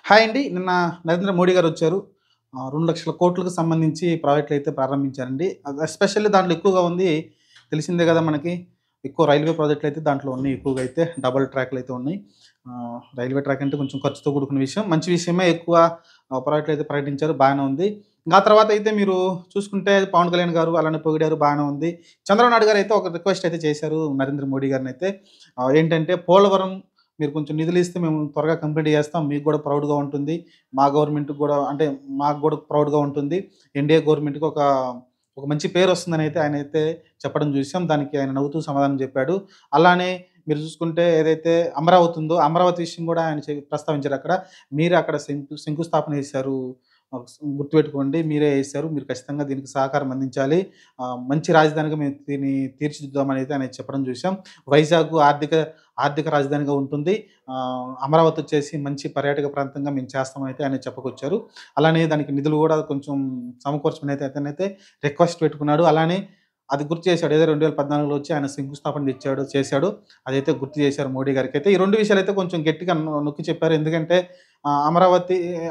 Hi అండి. నిన్న నరేంద్ర మోడీ గారొచ్చారు. 2,00,000,00,00,000కి సంబంధించి ప్రాజెక్టులయితే ప్రారంభించారండి. ఎస్పెషల్లీ దాంట్లో ఎక్కువగా ఉంది తెలిసిందే గదా మనకి. ఎక్కువ రైల్వే ప్రాజెక్టులయితే దాంట్లో ఉన్నాయి ఎక్కువగా అయితే. డబుల్ ట్రాక్‌లయితే ఉన్నాయి. రైల్వే ట్రాక్ అంటే కొంచెం ఖర్చుతో కూడుకున్న విషయం. మంచి విషయమే ఎక్కువ ప్రాజెక్టులయితే ప్రకటించారు. బాగానే ఉంది. ఆ తర్వాత అయితే మీరు చూసుకుంటే పవన్ కళ్యాణ్ గారు అలానే పొగిడారు బాగానే ఉంది. చంద్రబాబు నాయుడు గారైతే ఒక రిక్వెస్ట్ అయితే చేశారు నరేంద్ర మోడీ గారినైతే. ఏంటంటే పోలవరం మీరు కొంచెం నిధులిస్తే మేము త్వరగా కంప్లీట్ చేస్తాం. మీకు గూడా ప్రౌడ్‌గా ఉంటుంది. మా గవర్నమెంట్‌కి గూడా అంటే మాకు గూడా ప్రౌడ్‌గా ఉంటుంది. ఎన్‌డీఏ గవర్నమెంట్‌కి ఒక మంచి పేరొస్తుందనైతే ఆయనైతే చెప్పడం చూసాం. దానికి ఆయన నవ్వుతూ సమాధానం చెప్పాడు. అలానే మీరు చూసుకుంటే ఏదైతే అమరావతి ఉందో, అమరావతి విషయం గూడా ఆయన ప్రస్తావించారక్కడ. మీరే అక్కడ శంకుస్థాపన చేశారు. గుర్తుపెట్టుకోండి. మీరే చేశారు. మీరు ఖచ్చితంగా దీనికి సహకారం అందించాలి. మంచి రాజధానిగా మేము దీన్ని తీర్చిదిద్దామనైతే ఆయన చెప్పడం చూసాం. వైజాగ్ ఆర్థిక రాజధానిగా ఉంటుంది. అమరావతి వచ్చేసి మంచి పర్యాటక ప్రాంతంగా మేము చేస్తామనైతే ఆయన చెప్పుకొచ్చారు. అలానే దానికి నిధులు గూడా కొంచెం సమకూర్చమనైతే అతనైతే రిక్వెస్ట్ పెట్టుకున్నాడు. అలానే అది గుర్తు చేశాడు. ఏదో 2014లో వచ్చి ఆయన శంకుస్థాపన చేశాడు. అదైతే గుర్తు చేశారు మోడీ గారికైతే. ఈ 2 విషయాలైతే కొంచెం గట్టిగా నొక్కి చెప్పారు. ఎందుకంటే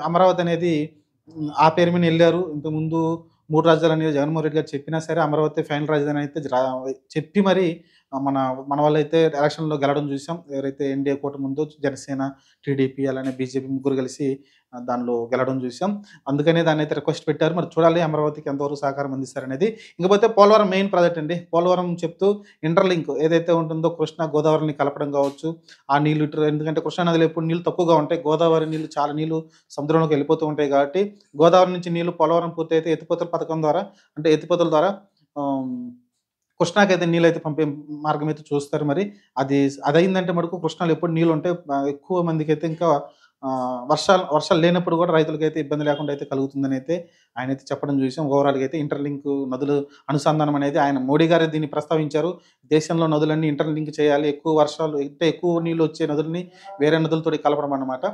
అమరావతి అనేది ఆ పేరు మీద ఎళ్లారు. ఇంతకుముందు 3 రాజధానులని జగన్మోహన్ రెడ్డి గారు చెప్పినా సరే అమరావతి ఫైనల్ రాజధాని అయితే చెప్పి మరి మన మన వాళ్ళైతే ఎలక్షన్‌లో గెలవడం చూసాం. ఎవరైతే ఎన్‌డీఏ కూటమి ఉందో జనసేన, టీడీపీ అలానే బీజేపీ ముగ్గురు కలిసి దానిలో గెలవడం చూసాం. అందుకనే దాన్నైతే రిక్వెస్ట్ పెట్టారు. మరి చూడాలి అమరావతికి ఎంతవరకు సహకారం అందిస్తారనేది. ఇకపోతే పోలవరం మెయిన్ ప్రాజెక్ట్ అండి. పోలవరం చెప్తూ ఇంటర్‌లింక్ ఏదైతే ఉంటుందో కృష్ణా, గోదావరిని కలపడం కావచ్చు. ఆ నీళ్లు ఎందుకంటే కృష్ణా నదిలో ఎప్పుడు నీళ్లు తక్కువగా ఉంటాయి. గోదావరి నీళ్లు చాలా నీళ్లు సముద్రంలోకి వెళ్ళిపోతూ ఉంటాయి కాబట్టి గోదావరి నుంచి నీళ్లు పోలవరం పూర్తయితే ఎత్తిపోతల పథకం ద్వారా అంటే ఎత్తిపోతల ద్వారా ఆహ్, కృష్ణాకైతే నీళ్ళైతే పంపే మార్గం అయితే చూస్తారు మరి. అది అదయిందంటే మటుకు కృష్ణాలో ఎప్పుడు నీళ్లుంటాయి. ఎక్కువ మందికైతే ఇంకా వర్షాలు లేనప్పుడు కూడా రైతులకైతే ఇబ్బంది లేకుండా అయితే కలుగుతుందనైతే ఆయనైతే చెప్పడం చూసాం. ఓవరాల్‌గా అయితే ఇంటర్‌లింక్ నదులు అనుసంధానం అనేది ఆయన మోడీ గారే దీన్ని ప్రస్తావించారు. దేశంలో నదులన్నీ ఇంటర్‌లింక్ చేయాలి. ఎక్కువ వర్షాలు అంటే ఎక్కువ నీళ్లొచ్చే నదులని వేరే నదులతోటి కలపడం అన్నమాట.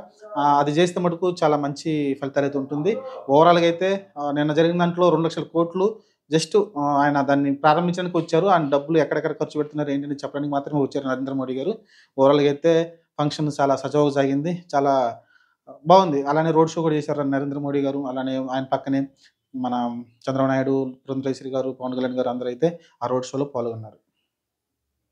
అది చేస్తే మటుకు చాలా మంచి ఫలితాలైతే ఉంటుంది. ఓవరాల్‌గా అయితే నిన్న జరిగిన దాంట్లో 2,00,000,00,000 జస్ట్ ఆయన దాన్ని ప్రారంభించడానికి వచ్చారు. ఆయన డబ్బులు ఎక్కడెక్కడ ఖర్చు పెడుతున్నారు ఏంటని చెప్పడానికి మాత్రమే వచ్చారు నరేంద్ర మోడీ గారు. ఓవరాల్‌గా అయితే ఫంక్షన్ చాలా సజావుగా సాగింది. చాలా బావుంది. అలానే రోడ్ షో కూడా చేశారు నరేంద్ర మోడీ గారు. అలానే ఆయన పక్కనే మన చంద్రబాబు నాయుడు, పురంధరేశ్వరి గారు, పవన్ కళ్యాణ్ గారు అందరూ అయితే ఆ రోడ్ షోలో పాల్గొన్నారు.